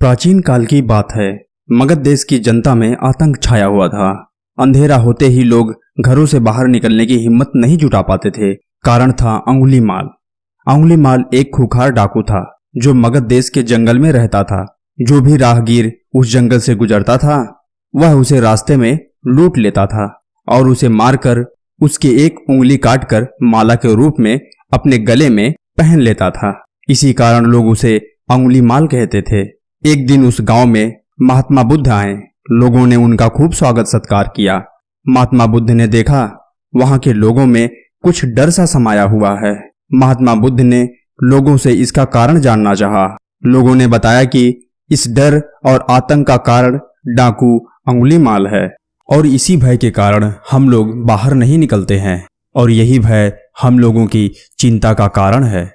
प्राचीन काल की बात है। मगध देश की जनता में आतंक छाया हुआ था। अंधेरा होते ही लोग घरों से बाहर निकलने की हिम्मत नहीं जुटा पाते थे। कारण था अंगुलीमाल। अंगुलीमाल एक खूंखार डाकू था जो मगध देश के जंगल में रहता था। जो भी राहगीर उस जंगल से गुजरता था वह उसे रास्ते में लूट लेता था और उसे मारकर उसकी एक उंगली काटकर माला के रूप में अपने गले में पहन लेता था। इसी कारण लोग उसे अंगुलीमाल कहते थे। एक दिन उस गांव में महात्मा बुद्ध आए। लोगों ने उनका खूब स्वागत सत्कार किया। महात्मा बुद्ध ने देखा वहां के लोगों में कुछ डर सा समाया हुआ है। महात्मा बुद्ध ने लोगों से इसका कारण जानना चाहा। लोगों ने बताया कि इस डर और आतंक का कारण डाकू अंगुलीमाल है और इसी भय के कारण हम लोग बाहर नहीं निकलते हैं और यही भय हम लोगों की चिंता का कारण है।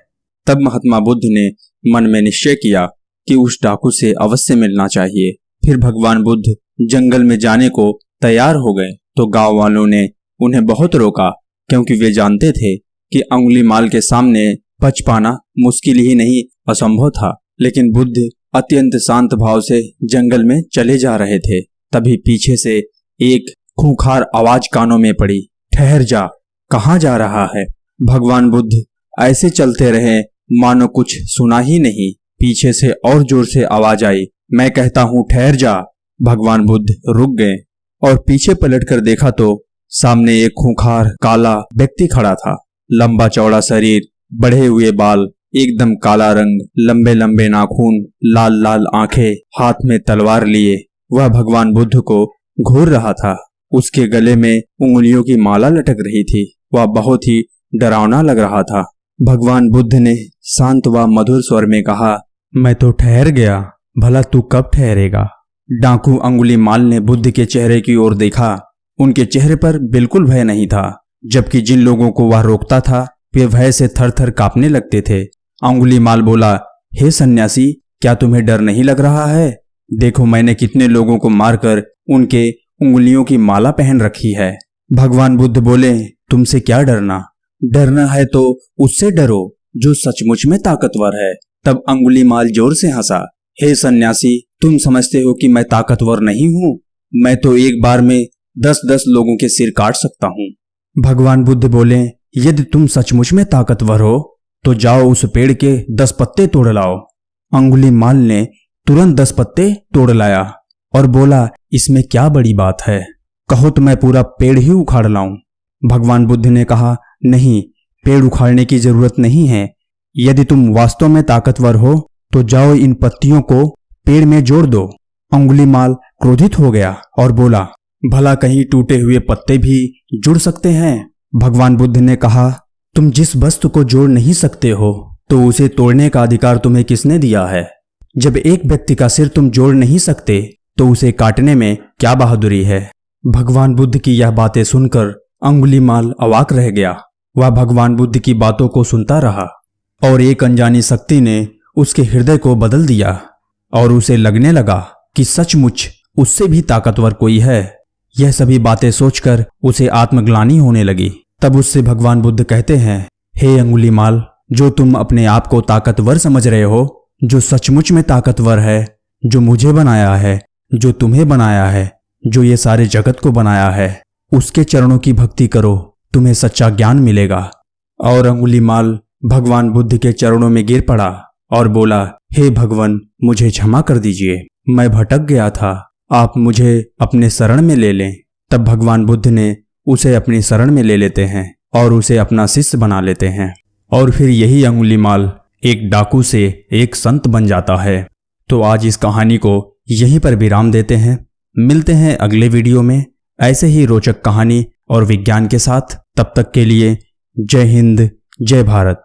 तब महात्मा बुद्ध ने मन में निश्चय किया कि उस डाकू से अवश्य मिलना चाहिए। फिर भगवान बुद्ध जंगल में जाने को तैयार हो गए तो गांव वालों ने उन्हें बहुत रोका, क्योंकि वे जानते थे कि अंगुलीमाल के सामने बच पाना मुश्किल ही नहीं असंभव था। लेकिन बुद्ध अत्यंत शांत भाव से जंगल में चले जा रहे थे। तभी पीछे से एक खूंखार आवाज कानों में पड़ी, ठहर जा, कहाँ जा रहा है? भगवान बुद्ध ऐसे चलते रहे मानो कुछ सुना ही नहीं। पीछे से और जोर से आवाज आई, मैं कहता हूँ ठहर जा। भगवान बुद्ध रुक गए और पीछे पलटकर देखा तो सामने एक खूंखार काला व्यक्ति खड़ा था। लंबा चौड़ा शरीर, बढ़े हुए बाल, एकदम काला रंग, लंबे लंबे नाखून, लाल लाल आंखें, हाथ में तलवार लिए वह भगवान बुद्ध को घूर रहा था। उसके गले में उंगलियों की माला लटक रही थी। वह बहुत ही डरावना लग रहा था। भगवान बुद्ध ने शांत व मधुर स्वर में कहा, मैं तो ठहर गया, भला तू कब ठहरेगा? डाकू अंगुलीमाल ने बुद्ध के चेहरे की ओर देखा। उनके चेहरे पर बिल्कुल भय नहीं था, जबकि जिन लोगों को वह रोकता था वे भय से थर थर कांपने लगते थे। अंगुलीमाल बोला, हे सन्यासी, क्या तुम्हें डर नहीं लग रहा है? देखो मैंने कितने लोगों को मारकर उनके उंगलियों की माला पहन रखी है। भगवान बुद्ध बोले, तुमसे क्या डरना? डरना है तो उससे डरो जो सचमुच में ताकतवर है। तब अंगुलीमाल जोर से हंसा, हे सन्यासी, तुम समझते हो कि मैं ताकतवर नहीं हूँ? मैं तो एक बार में 10-10 लोगों के सिर काट सकता हूँ। भगवान बुद्ध बोले, यदि तुम सचमुच में ताकतवर हो तो जाओ उस पेड़ के 10 पत्ते तोड़ लाओ। अंगुलीमाल ने तुरंत 10 पत्ते तोड़ लाया और बोला, इसमें क्या बड़ी बात है, कहो तो मैं पूरा पेड़ ही उखाड़ लाऊं। भगवान बुद्ध ने कहा, नहीं, पेड़ उखाड़ने की जरूरत नहीं है। यदि तुम वास्तव में ताकतवर हो तो जाओ इन पत्तियों को पेड़ में जोड़ दो। अंगुलीमाल क्रोधित हो गया और बोला, भला कहीं टूटे हुए पत्ते भी जुड़ सकते हैं? भगवान बुद्ध ने कहा, तुम जिस वस्तु को जोड़ नहीं सकते हो तो उसे तोड़ने का अधिकार तुम्हें किसने दिया है? जब एक व्यक्ति का सिर तुम जोड़ नहीं सकते तो उसे काटने में क्या बहादुरी है? भगवान बुद्ध की यह बातें सुनकर अंगुलीमाल अवाक रह गया। वह भगवान बुद्ध की बातों को सुनता रहा और एक अनजानी शक्ति ने उसके हृदय को बदल दिया और उसे लगने लगा कि सचमुच उससे भी ताकतवर कोई है। यह सभी बातें सोचकर उसे आत्मग्लानि होने लगी। तब उससे भगवान बुद्ध कहते हैं, हे अंगुलीमाल, जो तुम अपने आप को ताकतवर समझ रहे हो, जो सचमुच में ताकतवर है, जो मुझे बनाया है, जो तुम्हें बनाया है, जो ये सारे जगत को बनाया है, उसके चरणों की भक्ति करो, तुम्हें सच्चा ज्ञान मिलेगा। और अंगुलीमाल भगवान बुद्ध के चरणों में गिर पड़ा और बोला, हे भगवान, मुझे क्षमा कर दीजिए, मैं भटक गया था, आप मुझे अपने शरण में ले लें। तब भगवान बुद्ध ने उसे अपनी शरण में ले लेते हैं और उसे अपना शिष्य बना लेते हैं। और फिर यही अंगुलीमाल एक डाकू से एक संत बन जाता है। तो आज इस कहानी को यहीं पर विराम देते हैं। मिलते हैं अगले वीडियो में ऐसे ही रोचक कहानी और विज्ञान के साथ। तब तक के लिए जय हिंद, जय भारत।